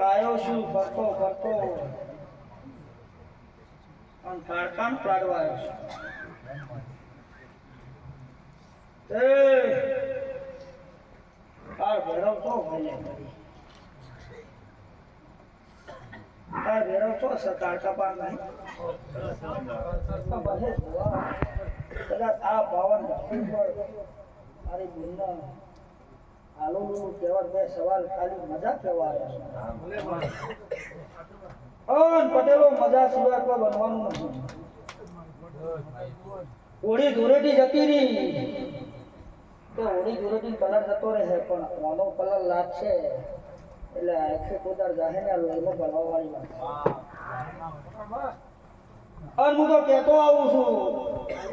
આવ્યો છું ફરતો ફરતો અને કારખાન પાડવા આવ્યો છું તાર ભેરવ તો ભાઈ તાર ભેરવ તો સરકાર કપા નહીં કદાચ આ પાવન મારી બહેન હાલો કહેવા બે સવાલ ખાલી મજા કહેવા આવ્યા પટેલો મજા સિવાય કોઈ બનવાનું નથી ઓળી ધૂળેટી જતી રહી તો ઓળી ધૂળેટી કલર જતો રહે પણ ઓનો કલર લાગશે એટલે આખે કોદાર જાહે ને લોહીમાં ભરવા વાળી વાત અને હું તો કહેતો આવું છું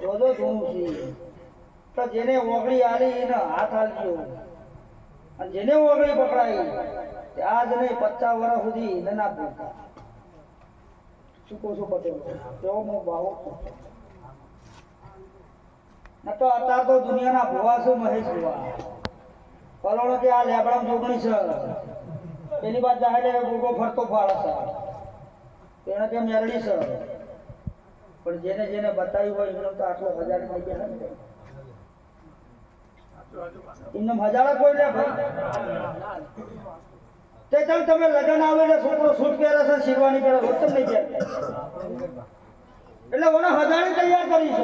રોજો જોઉં છું તો જેને ઓગળી આલી એને હાથ આલજો અને જેને ઓગળી પકડાઈ આજ નહીં 50 વર્ષ સુધી એને ના પૂછતા શું કહું છું પટેલ કેવો હું ભાવો ન તો અત્યારે તો દુનિયાના ભુવા છું મહેશ ભુવા કલોણો કે આ લેબડામ જોગણી છે પેલી વાત જાહેર ગોગો ફરતો ફાળે છે એને કે મેરડી છે પણ જેને જેને બતાવ્યું હોય એનો તો આટલો 1000 થઈ ગયા ને એમને 1000 કોઈ લે ભાઈ તે ચાલ તમે લગન આવે એટલે છોકરો સૂટ પહેરે છે શેરવાની પહેરે વતન નહીં પહેરે એટલે ઓને 1000 તૈયાર કરી છે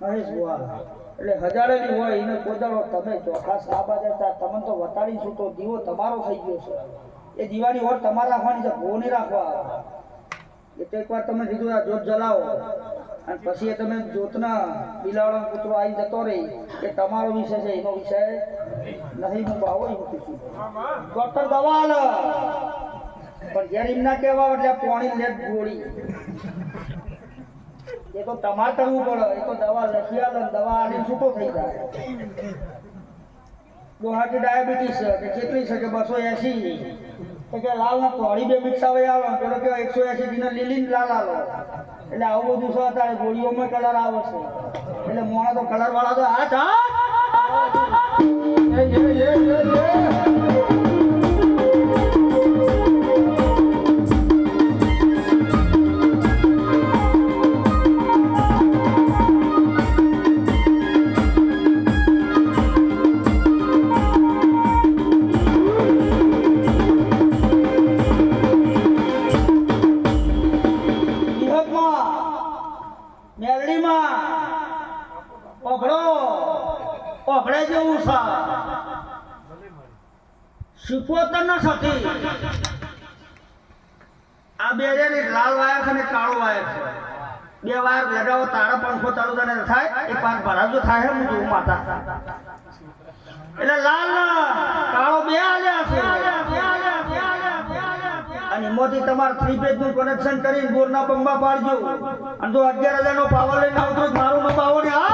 મહેશ બુઆ એટલે 1000 ની હોય એને કોદાળો તમે ચોખા સાબા દેતા તમને તો વતાડી છું તો દીવો તમારો થઈ ગયો છે એ દીવાની ઓર તમારે રાખવાની છે ભો નહીં રાખવા એટલે એકવાર તમે કીધું આ જોત જલાવો અને પછી એ તમે જોતના બિલાડો કૂતરો આવી જતો રહી એ તમારો વિષય છે એનો વિષય નહીં હું બાવો એવું કીધું ડોક્ટર દવા આલે પણ જ્યારે એમના કહેવા એટલે પાણી લેટ ગોળી એ તો તમારે કરવું પડે એ તો દવા લખી આલે દવા આલીને છૂટો થઈ જાય ડોહાટી ડાયાબિટીસ છે કે કેટલી છે કે 280 તો કે લાલ ના થોડી બે મિક્સ આવે આવો પેલો કે 180 દિન લીલી લાલ આવો એટલે આવું બધું છે અત્યારે ગોળીઓમાં કલર આવે છે એટલે મોણા તો કલર વાળા તો હાથ સુપોતરના સાથે આ બે લાલ વાયર છે ને કાળો વાયર છે બે વાયર લગાવો તારા પંખો ચાલુ થાય થાય એક પાન ભરાજો થાય હું જોઉં માતા એટલે લાલ કાળો બે આલ્યા છે અને એમાંથી તમારે 3 પેજ નું કનેક્શન કરીને બોરના બંબા પાડજો અને જો 11000 નો પાવર લઈને આવતો મારું ન પાવો ને આ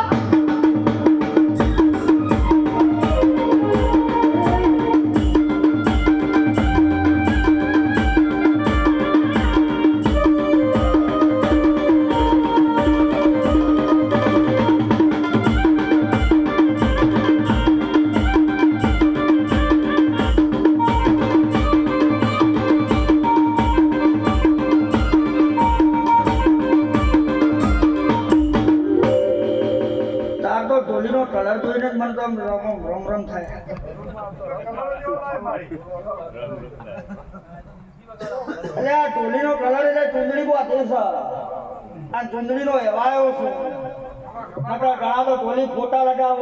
ઢોલીનો કલર જોઈને જ મને તો રમ રમ થાય એટલે આ ઢોલીનો કલર એટલે ચુંદડી બહુ છે આ ચુંદડીનો એવાયો છું ઘણા તો ઢોલી ફોટા લગાવ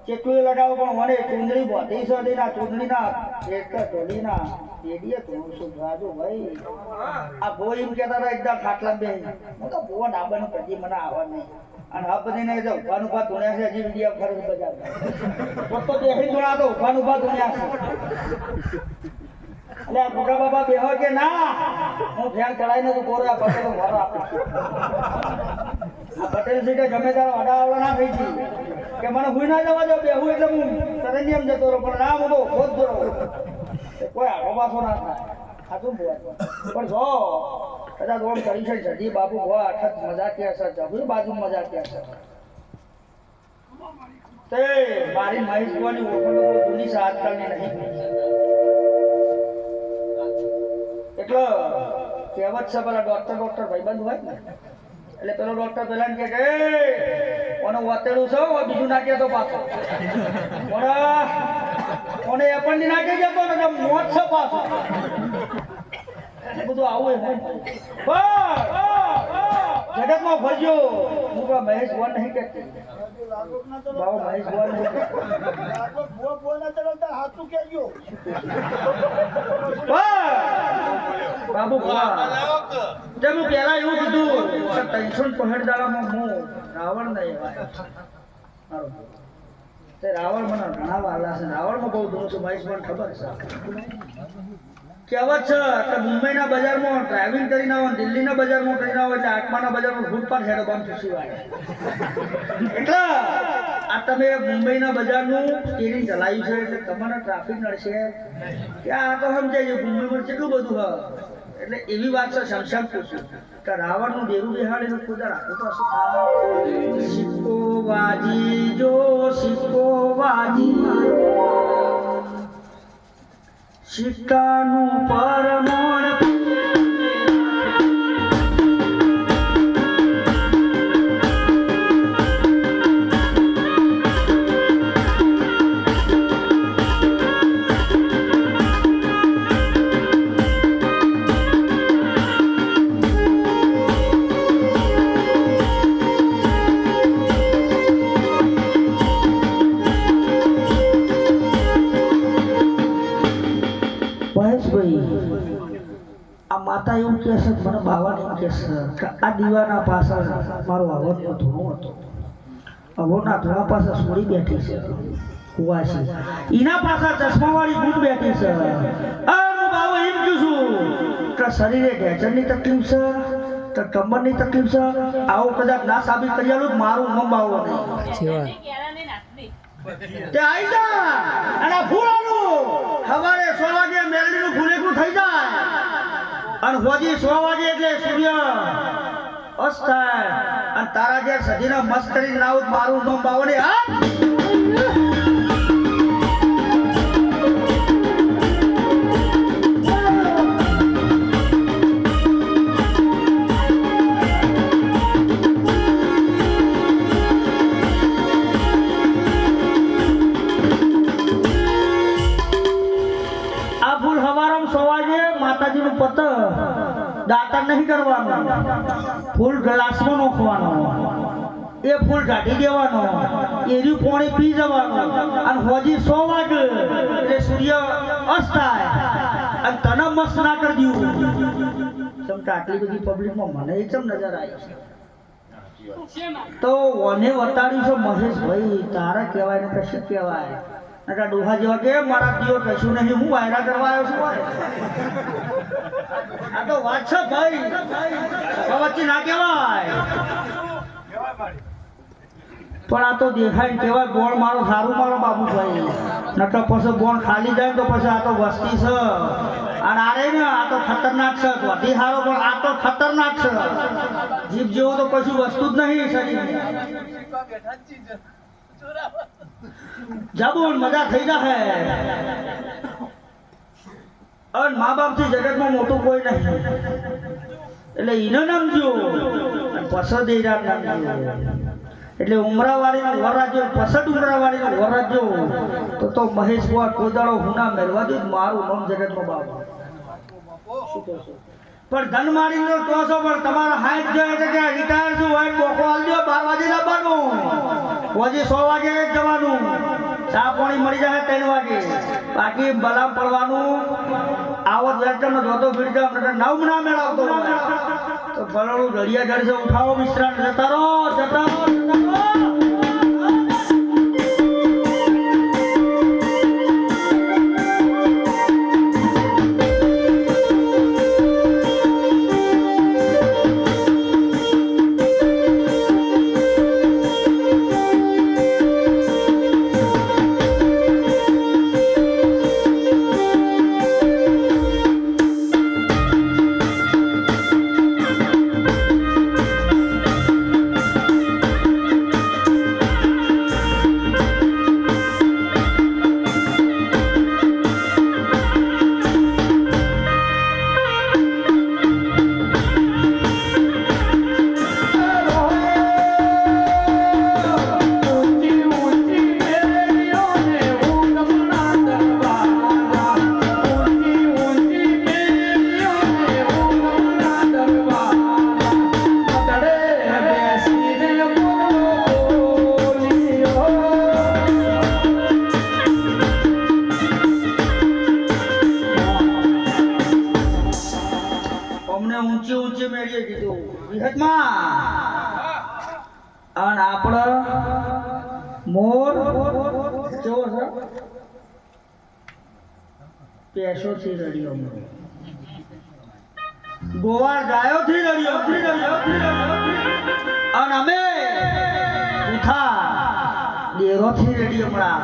ચેકલી લગાવ પણ મને ચુંદડી બોધી છે ના ચુંદડીના ઢોલીના પેડીએ થોડું છું રાજુ ભાઈ આ ભો એમ કહેતા હતા એકદમ ખાટલા બે હું તો ભો ડાબાની પછી મને આવવા નહીં અને આ બધીને જો ઉભાન ઉભા ધોણ્યા છે હજી વિડીયો ફરજ બજાર તો દેખી ધોણા તો ઉભાન ઉભા ધોણ્યા છે એટલે આ મોટા બાબા બેહો કે ના હું ફેન ચડાવીને તું કોરો આ પટેલો ઘર આપું આ પટેલ સીટે ગમે ત્યારે અડાવડા ના થઈ ગઈ કે મને હુઈ ના જવા દો બેહું એટલે હું તરન્યમ જતો રહું પણ ના હું તો ખોદ દો કોઈ આગો પાછો ના થાય સાચું બોલ પણ જો કદાચ ઓમ કરી છે જડી બાબુ ભો અઠત મજા કે છે જબરી બાજુ મજા કે છે તે મારી મહેશ ભુવાની ઓળખાણ તો બહુ જૂની છે, આજકાલની નહીં. એટલે કહેવત છે પેલા ડોક્ટર ભાઈબંધ હોય ને એટલે પેલો ડોક્ટર પેલા કે કોને વાતેડું છે બીજું નાખે તો પાછો કોને એ પણ નાખી જતો ને મોત છે પાછો બધું આવું જગતમાં ફરજો. હું પણ મહેશ ભુવન નહીં કહેતી, બાબુ મહેશ ભુવન નહીં બાબુ ભુવા હું પેલા એવું કીધું 365 દાડામાં હું રાવણ નહીં તે રાવણ મને ઘણા વાલા છે. રાવણમાં બહુ દૂર છું, મહેશ ભુવન ખબર છે. કહેવત છે કે મુંબઈના બજારમાં ડ્રાઇવિંગ કરીને આવો, દિલ્હીના બજારમાં કરીને આવો એટલે આત્માના બજારમાં ફૂટપાથ હેડો બંધ સિવાય. એટલે આ તમે મુંબઈના બજારનું સ્ટીરિંગ ચલાવ્યું છે એટલે તમને ટ્રાફિક નડશે કે આ તો સમજાય છે મુંબઈમાં કેટલું બધું હોય. એટલે એવી વાત છે શમશાન પૂછ્યું કે રાવણનું ડેરું બેહાડીને ખુદ રાખવું તો શું થાય. સિક્કો વાજી જો સિક્કો વાજી સિક્કાનું પરમણ માતા એવું કહે છે, મને બાવાની એમ કહે છે કે આ દીવાના પાછળ મારો અવધનો ધૂણો હતો. અવધના ધૂણા પાસે સોડી બેઠી છે કુવાસી, એના પાસે ચશ્માવાળી બૂટ બેઠી છે. હું બાબુ એમ કહું છું કે શરીરે ઢેચરની તકલીફ છે કે કમરની તકલીફ છે, આવું કદાચ ના સાબિત કરી આલું મારું નામ બાવો નહીં. તે આવી જા અને ફૂલાનું સવારે 6 વાગે મેલડીનું ફૂલેકું થઈ જાય અને હોજી 6 વાગે એટલે સૂર્ય અસ્ત થાય અને તારા જે સજીના મસ્ત કરીને લાવું મારું નામ બાવને પત દાતા નહીં કરવાનું, ફૂલ ગ્લાસમાં નાખવાનો, એ ફૂલ ઢાઢી દેવાનો, એરી પાણી પી જવાનું અને હોજી 100 વાગે એટલે સૂર્ય અસ્ત થાય અને તને મસ્ત ના કરી દીધું. સમતા આટલી બધી પબ્લિકમાં મને ચમ નજર આવી છે તો ઓને વતાડ્યું છે મહેશભાઈ તારે કહેવાય ને કશું કહેવાય નકા ડોહા જેવા કે મારા દીવો કશું નહીં હું વાયરા કરવા આવ્યો છું. આ તો વાત છે ભાઈ, વચ્ચે ના કહેવાય પણ આ તો દેખાય કહેવાય ગોળ મારો સારું મારો બાબુભાઈ નકર પછી ગોળ ખાલી જાય તો પછી આ તો વસ્તી છે અને આરે ને આ તો ખતરનાક છે. વધી સારો પણ આ તો ખતરનાક છે. જીભ જેવો તો કશું વસ્તુ જ નહીં શરીર. જાબુન મજા થઈ જાય અને મા બાપ થી જગતમાં મોટું કોઈ નહીં એટલે ઈને નામજો પસંદ એટલે ઉમરાવાળીનો વરરાજો પસંદ ઉમરાવાળીનો વરરાજો તો મહેશ ભુવા કોદાળો હુના મેળવા દે મારું નામ જગતમાં બાપ. પણ ધન મારી નો તો છો પણ તમારા હાઈટ જોઈએ છે કે રિટાયર છું હોય બોકો આલ દો 12 વાગે જવાનું, પછી 100 વાગે જવાનું, ચા પાણી મળી જાય 3 વાગે, બાકી બલામ પડવાનું આવત વેચમ નો જોતો ફીડકા નવ ના મેળવતો તો બલોડું ઘડિયા ઘડશે ઉઠાવો વિશ્રામ જતા રહો જતા રહો. મોર કેવો છે પેશો થી રડ્યો ગોવાળ ગાયો થી રડ્યો અને અમે ઉઠા દેરો થી રડ્યો હમણાં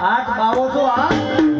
હાથ બાવો છો હા